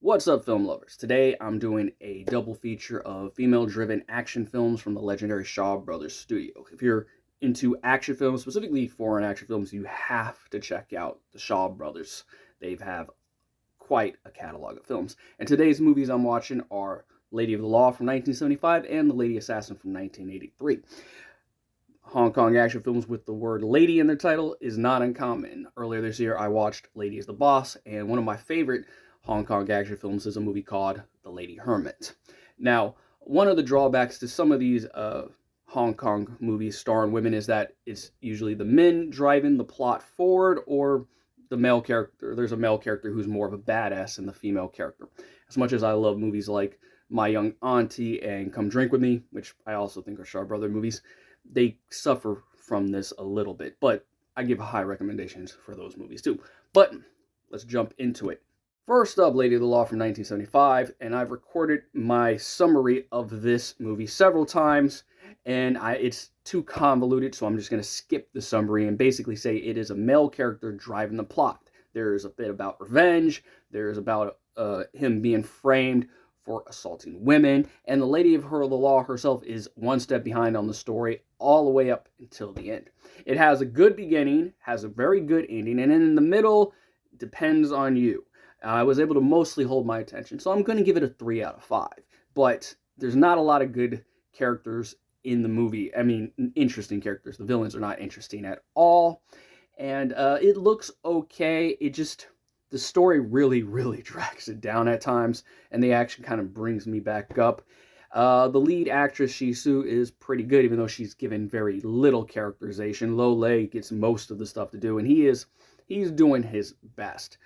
What's up, film lovers? Today I'm doing a double feature of female-driven action films from the legendary Hsaw Bros Studio. If you're into action films, specifically foreign action films, you have to check out the Hsaw Brothers. They have quite a catalog of films. And today's movies I'm watching are Lady of the Law from 1975 and The Lady Assassin from 1983. Hong Kong action films with the word lady in their title is not uncommon. Earlier this year, I watched Lady is the Boss, and one of my favorite Hong Kong action films is a movie called The Lady Hermit. Now, one of the drawbacks to some of these Hong Kong movies starring women is that it's usually the men driving the plot forward, or the male character. There's a male character who's more of a badass than the female character. As much as I love movies like My Young Auntie and Come Drink With Me, which I also think are Hsaw Brother movies, they suffer from this a little bit, but I give high recommendations for those movies too. But let's jump into it. First up, Lady of the Law from 1975, and I've recorded my summary of this movie several times, and it's too convoluted, so I'm just going to skip the summary and basically say it is a male character driving the plot. There's a bit about revenge, there's about him being framed for assaulting women, and the Lady of the Law herself is one step behind on the story all the way up until the end. It has a good beginning, has a very good ending, and then in the middle, depends on you. I was able to mostly hold my attention, so I'm going to give it a 3 out of 5. But there's not a lot of good characters in the movie. I mean, interesting characters. The villains are not interesting at all. And it looks okay. The story really, really drags it down at times, and the action kind of brings me back up. The lead actress, Shisu, is pretty good, even though she's given very little characterization. Lo Lei gets most of the stuff to do, and he's doing his best.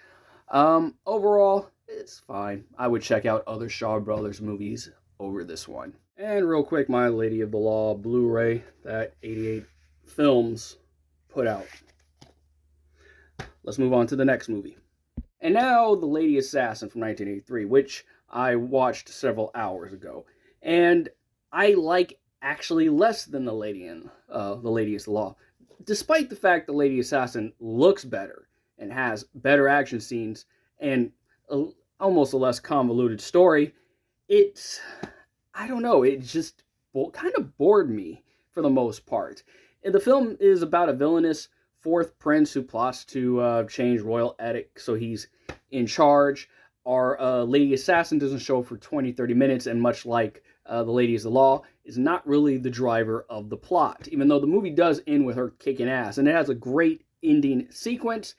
Overall, it's fine. I would check out other Hsaw Brothers movies over this one. And real quick, my Lady of the Law Blu-ray that 88 Films put out. Let's move on to the next movie. And now, The Lady Assassin from 1983, which I watched several hours ago. And I like actually less than The Lady is the Law. Despite the fact The Lady Assassin looks better and has better action scenes and almost a less convoluted story, I don't know, it just kind of bored me for the most part. And the film is about a villainous fourth prince who plots to change royal edict so he's in charge. Our Lady Assassin doesn't show up for 20-30 minutes, and much like The Lady is the Law, is not really the driver of the plot, even though the movie does end with her kicking ass, and it has a great ending sequence.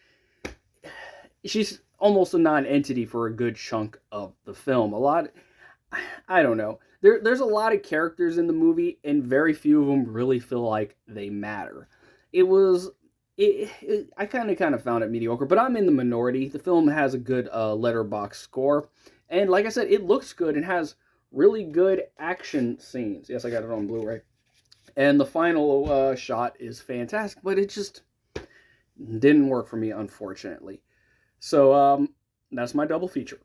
She's almost a non-entity for a good chunk of the film. I don't know. There's a lot of characters in the movie, and very few of them really feel like they matter. I kind of found it mediocre, but I'm in the minority. The film has a good Letterboxd score, and like I said, it looks good and has really good action scenes. Yes, I got it on Blu-ray. And the final shot is fantastic, but it just didn't work for me, unfortunately. So, that's my double feature.